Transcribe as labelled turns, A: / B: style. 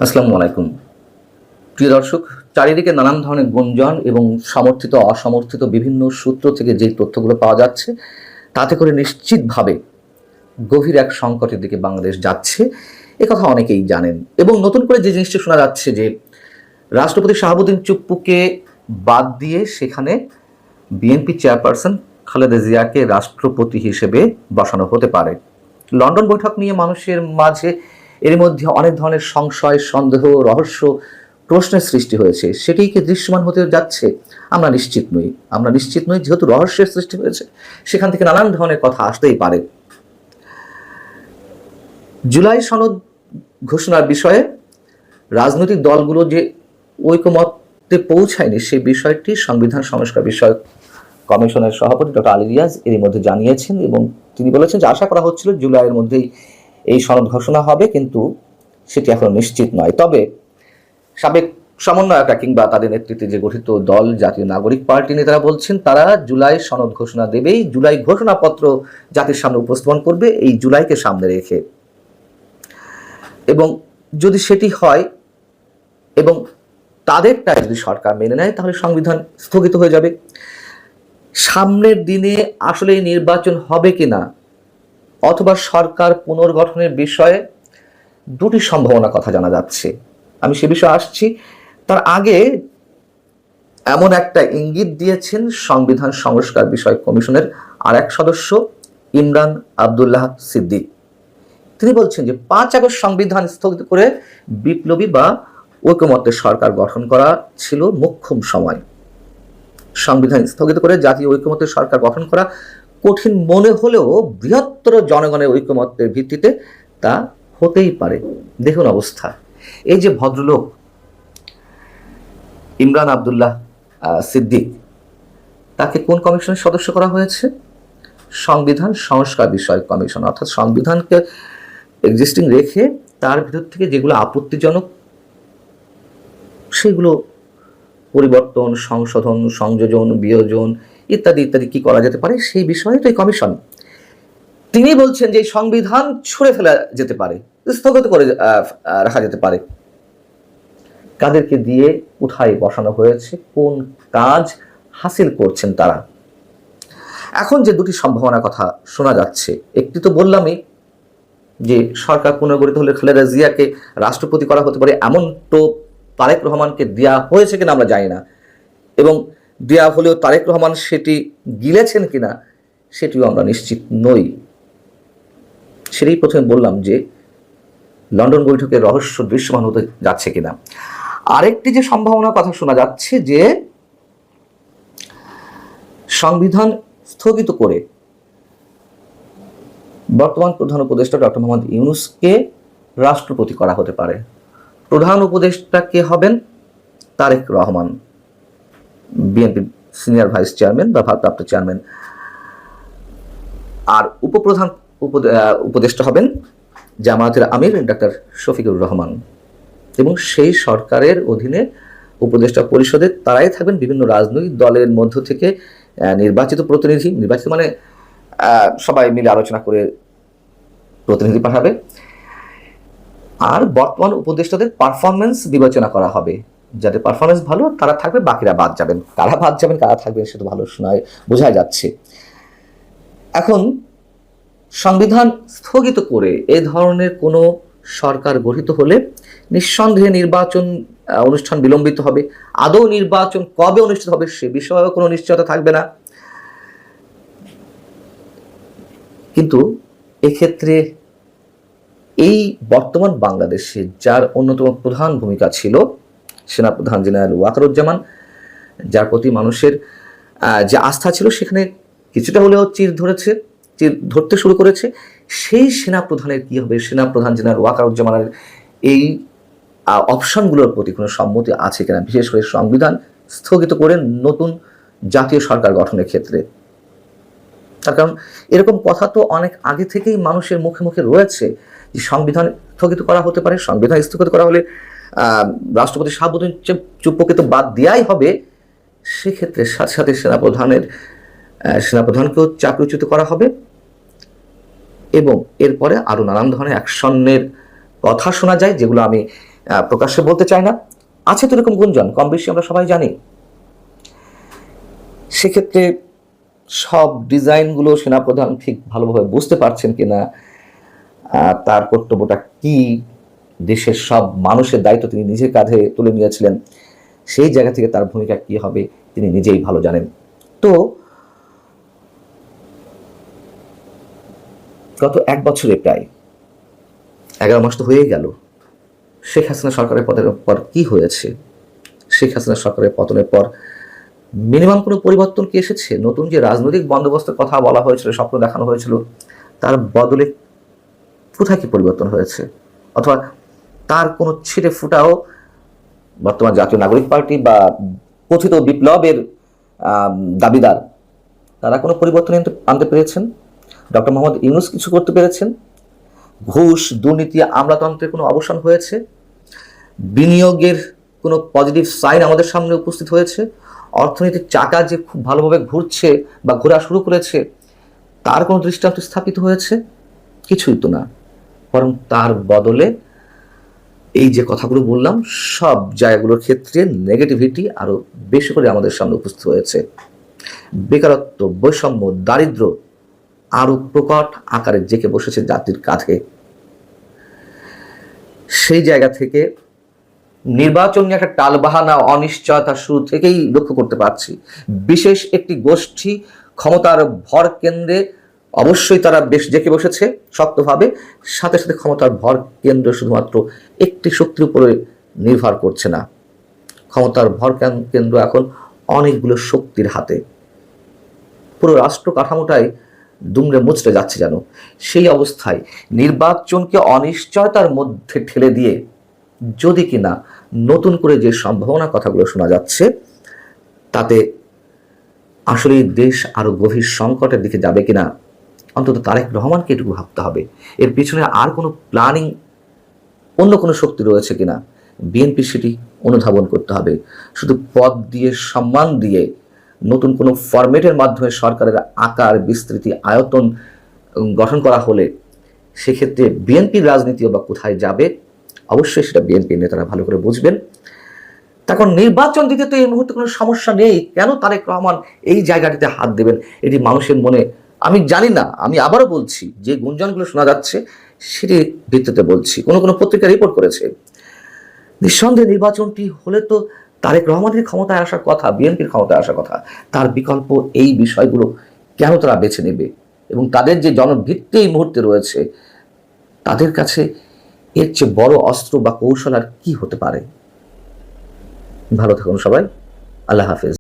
A: আসসালামু আলাইকুম। প্রিয় দর্শক, চারিদিকে নানান ধরনের গুঞ্জন এবং সমর্থিত অসমর্থিত বিভিন্ন সূত্র থেকে যে তথ্যগুলো পাওয়া যাচ্ছে, তাতে করে নিশ্চিতভাবে গভীর এক সংকটের দিকে বাংলাদেশ যাচ্ছে, একথা অনেকেই জানেন। এবং নতুন করে যে জিনিসটা শোনা যাচ্ছে যে রাষ্ট্রপতি শাহাবুদ্দিন চুপ্পুকে বাদ দিয়ে সেখানে বিএনপি চেয়ারপারসন খালেদা জিয়াকে রাষ্ট্রপতি হিসেবে বসানো হতে পারে। লন্ডন বৈঠক নিয়ে মানুষের মাঝে এর মধ্যে অনেক ধরনের সংশয়, সন্দেহ, রহস্য, প্রশ্নের সৃষ্টি হয়েছে। সেটিই কি দৃশ্যমান হতে যাচ্ছে? আমরা নিশ্চিত নই। যেহেতু রহস্যের সৃষ্টি হয়েছে, সেখান থেকে নানান ধরনের কথা আসতেই পারে। জুলাই সনদ ঘোষণার বিষয়ে রাজনৈতিক দলগুলো যে ঐকমত্যে পৌঁছায়নি, সেই বিষয়টি সংবিধান সংস্কার বিষয়ক কমিশনের সভাপতি ডক্টর আলী রিয়াজ এরই মধ্যে জানিয়েছেন এবং তিনি বলেছেন যে আশা করা হচ্ছিল জুলাইয়ের মধ্যেই এই সনদ ঘোষণা হবে, কিন্তু সেটি এখন নিশ্চিত নয়। তবে সাবেক সমন্বয়করা কিংবা তাদের নেতৃত্বে যে গঠিত দল জাতীয় নাগরিক পার্টি নেতারা বলছেন তারা জুলাই সনদ ঘোষণা দেবেই, জুলাই ঘোষণাপত্র জাতির সামনে উপস্থাপন করবে এই জুলাইকে সামনে রেখে। এবং যদি সেটি হয় এবং তাদেরটা যদি সরকার মেনে নেয়, তাহলে সংবিধান স্থগিত হয়ে যাবে। সামনের দিনে আসলে নির্বাচন হবে কিনা অথবা সরকার পুনর্গঠনের বিষয়ে দুটি সম্ভাবনার কথা জানা যাচ্ছে। আমি সে বিষয়ে আসছি। তার আগে এমন একটা ইঙ্গিত দিয়েছেন সংবিধান সংস্কার বিষয়ক কমিশনের আর এক সদস্য ইমরান আবদুল্লাহ সিদ্দিক। তিনি বলছেন যে 5 আগস্ট সংবিধান স্থগিত করে বিপ্লবী বা ঐকমত্যের সরকার গঠন করা ছিল মোক্ষম সময়। সংবিধান স্থগিত করে জাতীয় ঐকমত্যের সরকার গঠন করা কঠিন মনে হলেও বৃহত্তর জনগণের ঐকমত্যের ভিত্তিতে তা হতেই পারে। দেখুন অবস্থা। এই যে ভদ্রলোক ইমরান আবদুল্লাহ সিদ্দিক, তাকে কোন কমিশনের সদস্য করা হয়েছে? সংবিধান সংস্কার বিষয়ক কমিশন। অর্থাৎ সংবিধানকে এক্সিস্টিং রেখে তার ভিতর থেকে যেগুলো আপত্তিজনক সেগুলো পরিবর্তন, সংশোধন, সংযোজন, বিয়োজন ইত্যাদি ইত্যাদি কি করা যেতে পারে সেই বিষয়ে তো এই কমিশন। তিনি বলছেন যে সংবিধান ছুঁড়ে ফেলা যেতে পারে, স্থগিত করে রাখা যেতে পারে। কাদেরকে দিয়ে উঠাই বসানো হয়েছে, কোন কাজ হাসিল করছেন তারা? এখন যে দুটি সম্ভাবনার কথা শোনা যাচ্ছে, একটি তো বললামই যে সরকার পুনর্গঠিত হলে খালেদা জিয়াকে রাষ্ট্রপতি করা হতে পারে, এমন তো তারেক রহমানকে দেয়া হয়েছে কিনা আমরা জানি না, এবং দেয়া হলেও তারেক রহমান সেটি গিলেছেন কিনা সেটিও আমরা নিশ্চিত নই। সেটাই প্রথমে বললাম যে লন্ডন বৈঠকের রহস্য দৃশ্যমান হতে যাচ্ছে কিনা। আরেকটি যে সম্ভাবনার কথা শোনা যাচ্ছে যে সংবিধান স্থগিত করে বর্তমান প্রধান উপদেষ্টা ডক্টর মোহাম্মদ ইউনূসকে রাষ্ট্রপতি করা হতে পারে। প্রধান উপদেষ্টা কে হবেন? Tarique Rahman, BNP senior vice chairman বা ভারপ্রাপ্ত চেয়ারম্যান। আর উপপ্রধান উপদেষ্টা হবেন জামায়াতের আমির ডক্টর শফিকুর রহমান। এবং সেই সরকারের অধীনে উপদেষ্টা পরিষদে তারাই থাকবেন বিভিন্ন রাজনৈতিক দলের মধ্য থেকে নির্বাচিত প্রতিনিধি। নির্বাচিত মানে সবাই মিলে আলোচনা করে প্রতিনিধি পাঠাবে। আর বর্তমান উপদেষ্টাদের পারফরমেন্স বিবেচনা করা হবে। যাদের পারফরমেন্স ভালো তারা থাকবে, বাকিরা বাদ যাবেন। কারা থাকবেন সেটা ভালো শোনায় বোঝা যাচ্ছে। এখন সংবিধান স্থগিত করে এ ধরনের কোনো সরকার গঠিত হলে নিঃসন্দেহে নির্বাচন অনুষ্ঠান বিলম্বিত হবে। আদৌ নির্বাচন কবে অনুষ্ঠিত হবে সে বিষয়েও কোনো নিশ্চয়তা থাকবে না। কিন্তু এক্ষেত্রে এই বর্তমান বাংলাদেশে যার অন্যতম প্রধান ভূমিকা ছিল সেনাপ্রধান জেনারেল ওয়াকারুজ্জামান, যার প্রতি মানুষের যে আস্থা ছিল সেখানে কিছুটা হলেও চির ধরতে শুরু করেছে, সেই সেনাপ্রধানের কি হবে? সেনাপ্রধান জেনারেল ওয়াকারুজ্জামানের এই অপশনগুলোর প্রতি কোনো সম্মতি আছে কিনা, বিশেষ করে সংবিধান স্থগিত করে নতুন জাতীয় সরকার গঠনের ক্ষেত্রে? তার কারণ এরকম কথা তো অনেক আগে থেকেই মানুষের মুখে মুখে রয়েছে যে সংবিধান স্থগিত করা হতে পারে। সংবিধান স্থগিত করা হলে রাষ্ট্রপতি শাহাবুদ্দিন চুপ্পুকে তো বাদ দেওয়াই হবে। সেক্ষেত্রে সাথে সাথে সেনাপ্রধানকেও চাকরিচ্যুত করা হবে এবং এরপরে আরো নানান ধরনের অ্যাকশনের কথা শোনা যায়, যেগুলো আমি প্রকাশ্যে বলতে চায় না। আছে তো এরকম গুঞ্জন, কম বেশি আমরা সবাই জানি। সেক্ষেত্রে সব ডিজাইনগুলো সেনাপ্রধান ঠিক ভালোভাবে বুঝতে পারছেন কিনা, তার কর্তব্যটা কি, দেশের সব মানুষের দায়িত্ব তিনি নিজের কাঁধে তুলে নিয়েছিলেন, সেই জায়গা থেকে তার ভূমিকা কি হবে তিনি নিজেই ভালো জানেন। তো গত 1 বছরে প্রায় 11 মাস তো হয়ে গেল, শেখ হাসিনা সরকারের পতনের পর কি হয়েছে? শেখ হাসিনা সরকারের পতনের পর মিনিমাম কোনো পরিবর্তন কি এসেছে? নতুন যে রাজনৈতিক বন্দোবস্তের কথা বলা হয়েছিল, স্বপ্ন দেখানো হয়েছিল, তার বদলে কোথায় কি পরিবর্তন হয়েছে? অথবা তার কোনো ছিটে ফুটাও বর্তমান জাতীয় নাগরিক পার্টি বা কথিত বিপ্লবের দাবিদার তারা কোনো পরিবর্তন আনতে পেরেছেন? ডক্টর মোহাম্মদ ইউনূস কিছু করতে পেরেছেন? ঘুষ, দুর্নীতি, আমলাতন্ত্রের কোনো অবসান হয়েছে? বিনিয়োগের কোনো পজিটিভ সাইন আমাদের সামনে উপস্থিত হয়েছে? অর্থনীতির চাকা যে খুব ভালোভাবে ঘুরছে বা ঘোরা শুরু করেছে, তার কোনো দৃষ্টান্ত স্থাপিত হয়েছে? কিছুই তো না। বরং তার বদলে এই যে কথাগুলো বললাম, সব জায়গাগুলোর ক্ষেত্রে নেগেটিভিটি আরো বেশি করে আমাদের সামনে উপস্থিত হয়েছে। বেকারত্ব, বৈষম্য, দারিদ্র্য আরো প্রকট আকারে জেঁকে বসেছে জাতির কাঁধে। সেই জায়গা থেকে নির্বাচন নিয়ে একটা টালবাহানা, অনিশ্চয়তা শুরু থেকেই লক্ষ্য করতে পারছি। বিশেষ একটি গোষ্ঠী ক্ষমতার ভর কেন্দ্রে অবশ্যই তারা বেশ জেঁকে বসেছে শক্তভাবে, সাথে সাথে ক্ষমতার ভর কেন্দ্র শুধুমাত্র একটি শক্তির উপরে নির্ভর করছে না, ক্ষমতার ভর কেন্দ্র এখন অনেকগুলো শক্তির হাতে। পুরো রাষ্ট্র কাঠামোটাই দুমড়ে মুচড়ে যাচ্ছে যেন। সেই অবস্থায় নির্বাচনকে অনিশ্চয়তার মধ্যে ঠেলে দিয়ে যদি কিনা নতুন করে যে সম্ভাবনা কথাগুলো শোনা যাচ্ছে, তাতে আসলে দেশ আরো গভীর সংকটের দিকে যাবে কিনা অন্তত তারেক রহমানকে এটুকু ভাবতে হবে। এর পিছনে আর কোনো প্ল্যানিং, অন্য কোনো শক্তি রয়েছে কিনা বিএনপি সেটি অনুধাবন করতে হবে। শুধু পদ দিয়ে, সম্মান দিয়ে, নতুন কোনো ফরম্যাটের মাধ্যমে সরকারের আকার, বিস্তৃতি, আয়তন গঠন করা হলে সেক্ষেত্রে বিএনপির রাজনীতিও বা কোথায় যাবে, অবশ্যই সেটা বিএনপির নেতারা ভালো করে বুঝবেন। তখন নির্বাচন দিতে তো এই মুহূর্তে কোনো সমস্যা নেই, কেন তারেক রহমান এই জায়গাটিতে হাত দেবেন? এটি মানুষের মনে, আমি জানি না, আমি আবারও বলছি, যে গুঞ্জনগুলো শোনা যাচ্ছে সেটি ভিত্তিতে বলছি, কোনো পত্রিকা রিপোর্ট করেছে। নিঃসন্দেহে নির্বাচনটি হলে তো তারেক রহমানের ক্ষমতায় আসার কথা, বিএনপির ক্ষমতায় আসার কথা। তার বিকল্প এই বিষয়গুলো কেন তারা বেছে নেবে? এবং তাদের যে জনভিত্তি এই মুহূর্তে রয়েছে, তাদের কাছে এর চেয়ে বড় অস্ত্র বা কৌশল আর কি হতে পারে? ভালো থাকুন সবাই, আল্লাহ হাফেজ।